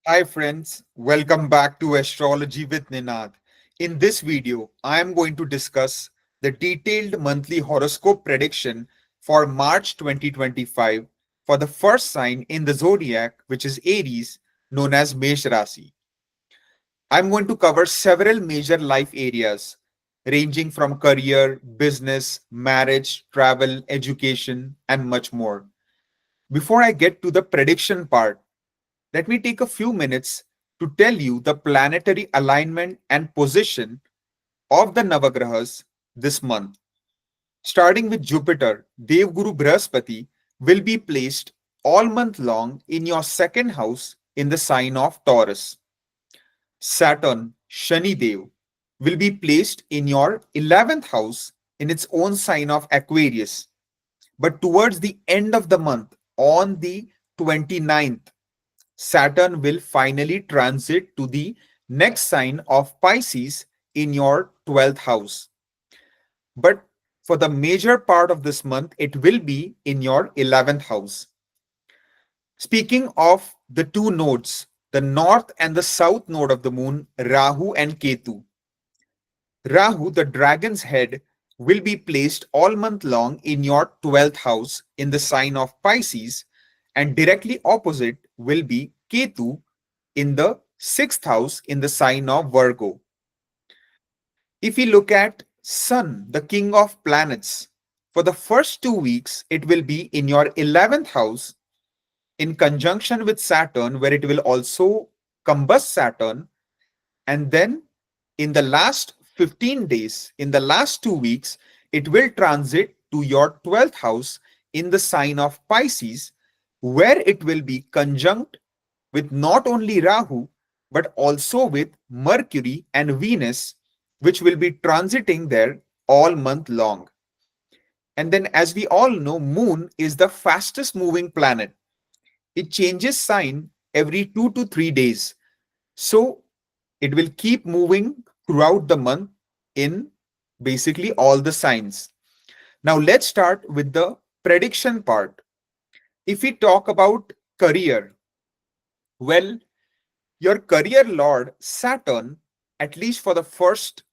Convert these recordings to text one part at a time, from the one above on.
Hi friends, welcome back to Astrology with Ninad. In this video, I am going to discuss the detailed monthly horoscope prediction for March 2025 for the first sign in the zodiac, which is Aries, known as Mesh Rasi. I'm going to cover several major life areas ranging from career, business, marriage, travel, education, and much more. Before I get to the prediction part, let me take a few minutes to tell you the planetary alignment and position of the Navagrahas this month. Starting with Jupiter, Devguru Brihaspati will be placed all month long in your second house in the sign of Taurus. Saturn, Shani Dev, will be placed in your 11th house in its own sign of Aquarius. But towards the end of the month, on the 29th, Saturn will finally transit to the next sign of Pisces in your 12th house. But for the major part of this month, it will be in your 11th house. Speaking of the two nodes, the north and the south node of the moon, Rahu and Ketu. Rahu, the dragon's head, will be placed all month long in your 12th house in the sign of Pisces, and directly opposite will be Ketu in the sixth house in the sign of Virgo. If we look at Sun, the king of planets, for the first 2 weeks, it will be in your 11th house in conjunction with Saturn, where it will also combust Saturn. And then in the last 15 days, in the last 2 weeks, it will transit to your 12th house in the sign of Pisces, where it will be conjunct with not only Rahu, but also with Mercury and Venus, which will be transiting there all month long. And then, as we all know, Moon is the fastest moving planet. It changes sign every 2 to 3 days. So it will keep moving throughout the month in basically all the signs. Now, let's start with the prediction part. If we talk about career, well, your career lord Saturn, at least for the first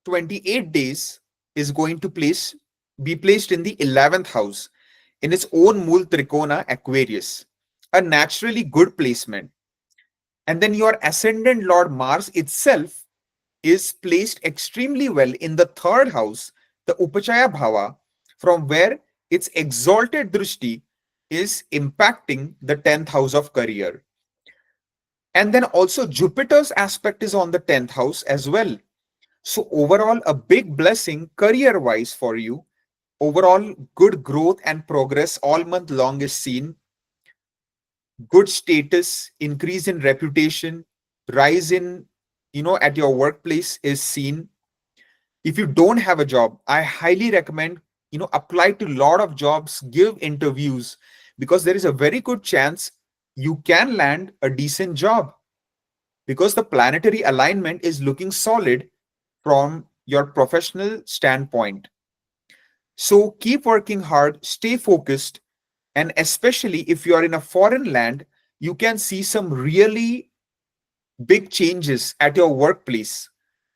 28 days, is going to be placed in the 11th house in its own Mool Trikona Aquarius, a naturally good placement. And then your ascendant lord Mars itself is placed extremely well in the third house, the Upachaya Bhava, from where its exalted Drishti is impacting the 10th house of career. And then also Jupiter's aspect is on the 10th house as well. So, overall, a big blessing career wise for you. Overall, good growth and progress all month long is seen. Good status, increase in reputation, rise in, at your workplace is seen. If you don't have a job, I highly recommend, apply to a lot of jobs, give interviews, because there is a very good chance you can land a decent job because the planetary alignment is looking solid from your professional standpoint. So keep working hard, stay focused, and especially if you are in a foreign land, you can see some really big changes at your workplace,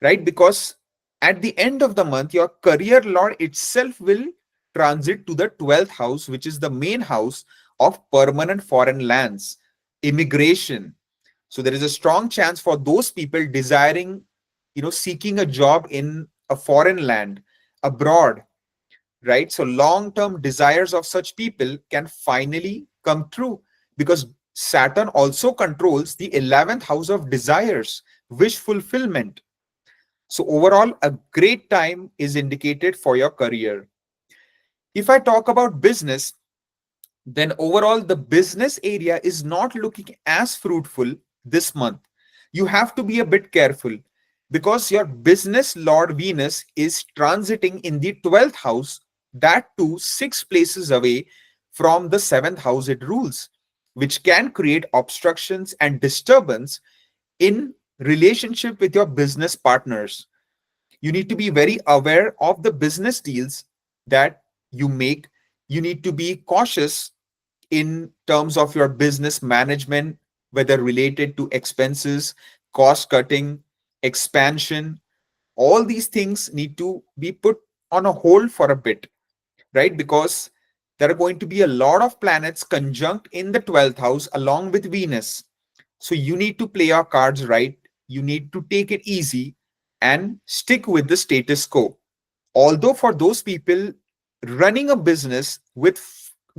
right? Because at the end of the month, your career lord itself will transit to the 12th house, which is the main house of permanent foreign lands, immigration. So there is a strong chance for those people desiring, seeking a job in a foreign land, abroad, right? So long term desires of such people can finally come true because Saturn also controls the 11th house of desires, wish fulfillment. So, overall, a great time is indicated for your career. If I talk about business, then overall, the business area is not looking as fruitful this month. You have to be a bit careful because your business Lord Venus is transiting in the 12th house, that too 6 places away from the 7th house it rules, which can create obstructions and disturbance in relationship with your business partners. You need to be very aware of the business deals that you make. You need to be cautious in terms of your business management, whether related to expenses, cost cutting, expansion. All these things need to be put on a hold for a bit, right? Because there are going to be a lot of planets conjunct in the 12th house along with Venus. So you need to play your cards right. You need to take it easy and stick with the status quo. Although for those people running a business with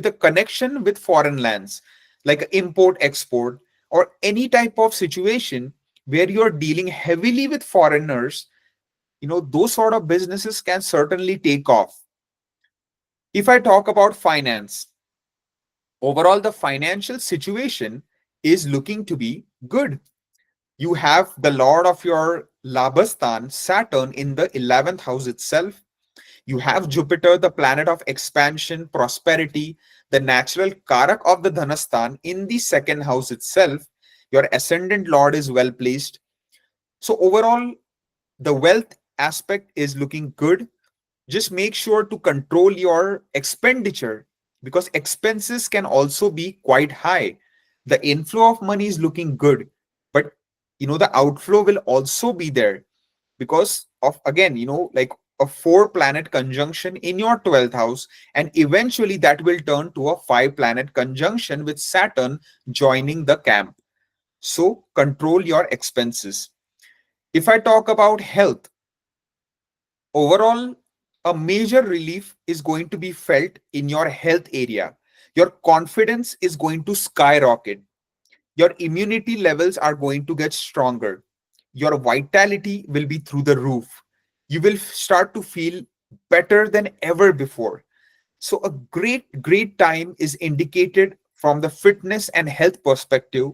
a connection with foreign lands, like import export or any type of situation where you're dealing heavily with foreigners, those sort of businesses can certainly take off. If I talk about finance, overall the financial situation is looking to be good. You have the lord of your labastan, Saturn, in the 11th house itself. You have Jupiter, the planet of expansion, prosperity, the natural karak of the Dhanastan, in the second house itself. Your ascendant lord is well placed. So, overall, the wealth aspect is looking good. Just make sure to control your expenditure because expenses can also be quite high. The inflow of money is looking good, but the outflow will also be there because of, again, like a four planet conjunction in your 12th house, and eventually that will turn to a five planet conjunction with Saturn joining the camp. So control your expenses. If I talk about health, overall, a major relief is going to be felt in your health area. Your confidence is going to skyrocket. Your immunity levels are going to get stronger. Your vitality will be through the roof. You will start to feel better than ever before. So, a great time is indicated from the fitness and health perspective.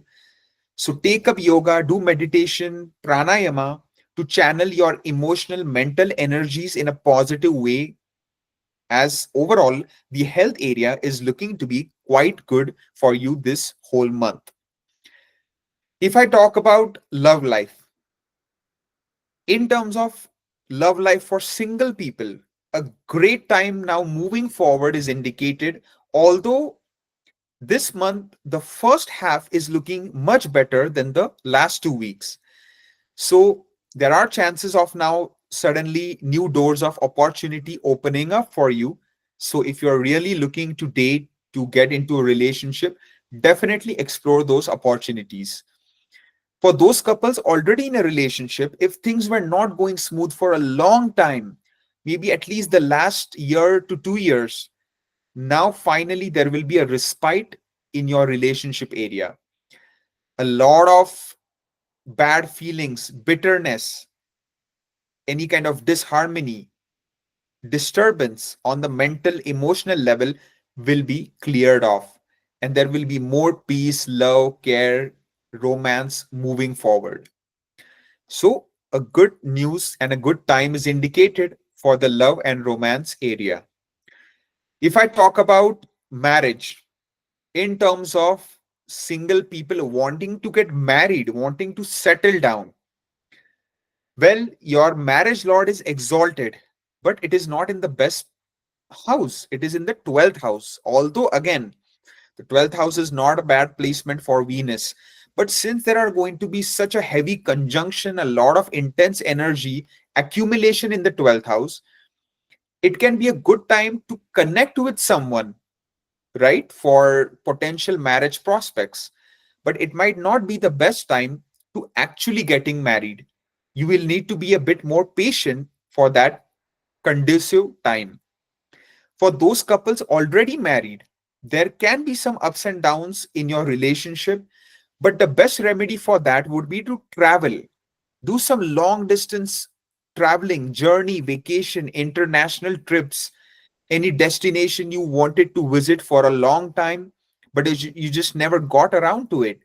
So, take up yoga, do meditation, pranayama to channel your emotional, mental energies in a positive way. As overall, the health area is looking to be quite good for you this whole month. If I talk about love life, in terms of love life for single people, a great time now moving forward is indicated. Although this month, the first half is looking much better than the last 2 weeks. So there are chances of now suddenly new doors of opportunity opening up for you. So if you're really looking to date, to get into a relationship, definitely explore those opportunities. For those couples already in a relationship, if things were not going smooth for a long time, maybe at least the last year to 2 years, now finally there will be a respite in your relationship area. A lot of bad feelings, bitterness, any kind of disharmony, disturbance on the mental, emotional level will be cleared off. And there will be more peace, love, care, romance moving forward. So, a good news and a good time is indicated for the love and romance area. If I talk about marriage in terms of single people wanting to get married, wanting to settle down, well, your marriage lord is exalted, but it is not in the best house. It is in the 12th house. Although, again, the 12th house is not a bad placement for Venus. But since there are going to be such a heavy conjunction, a lot of intense energy accumulation in the 12th house, it can be a good time to connect with someone, right, for potential marriage prospects. But it might not be the best time to actually getting married. You will need to be a bit more patient for that conducive time. For those couples already married, there can be some ups and downs in your relationship, but the best remedy for that would be to travel. Do some long distance traveling, journey, vacation, international trips, any destination you wanted to visit for a long time, but you just never got around to it.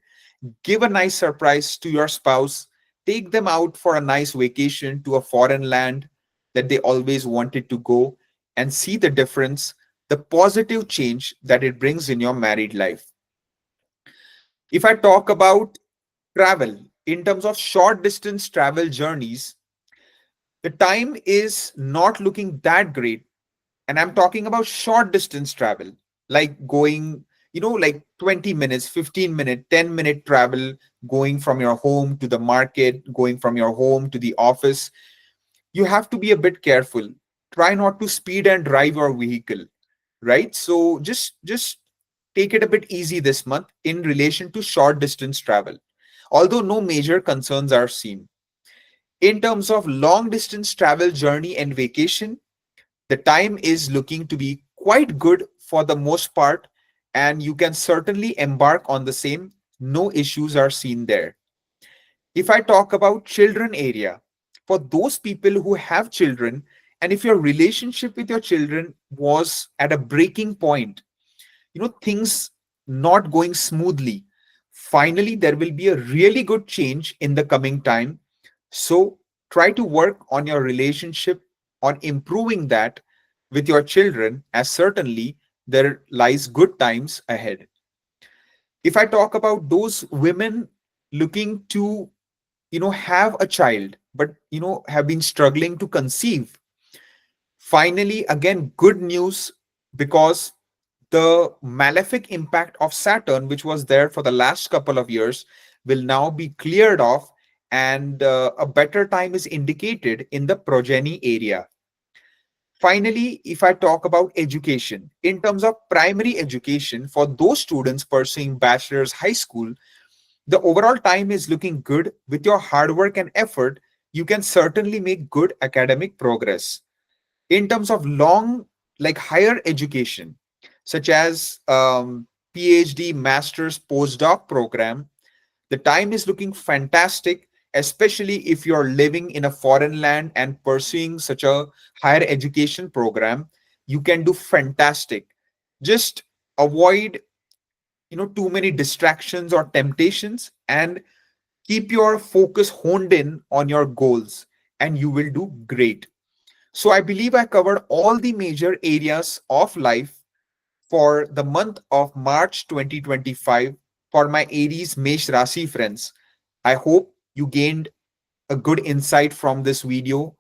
Give a nice surprise to your spouse. Take them out for a nice vacation to a foreign land that they always wanted to go and see the difference, the positive change that it brings in your married life. If I talk about travel, in terms of short distance travel journeys, the time is not looking that great. And I'm talking about short distance travel, like going. like 20 minutes, 15-minute, 10-minute travel, going from your home to the market, going from your home to the office. You have to be a bit careful. Try not to speed and drive your vehicle, right? So just take it a bit easy this month in relation to short distance travel, although no major concerns are seen. In terms of long distance travel, journey, and vacation, the time is looking to be quite good for the most part, and you can certainly embark on the same. No issues are seen there. If I talk about children area, for those people who have children, and if your relationship with your children was at a breaking point, things not going smoothly, finally there will be a really good change in the coming time. So try to work on your relationship, on improving that with your children, as certainly there lies good times ahead. If I talk about those women looking to have a child, but have been struggling to conceive, finally again good news, because the malefic impact of Saturn, which was there for the last couple of years, will now be cleared off, and a better time is indicated in the progeny area. Finally, if I talk about education, in terms of primary education, for those students pursuing bachelor's high school, the overall time is looking good. With your hard work and effort, you can certainly make good academic progress. In terms of long, like higher education, such as PhD, master's, postdoc program, the time is looking fantastic, especially if you're living in a foreign land and pursuing such a higher education program. You can do fantastic. Just avoid, too many distractions or temptations, and keep your focus honed in on your goals, and you will do great. So I believe I covered all the major areas of life for the month of March 2025 for my Aries Mesh Rasi friends. I hope you gained a good insight from this video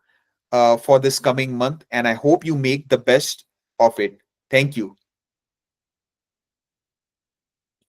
for this coming month, and I hope you make the best of it. Thank you.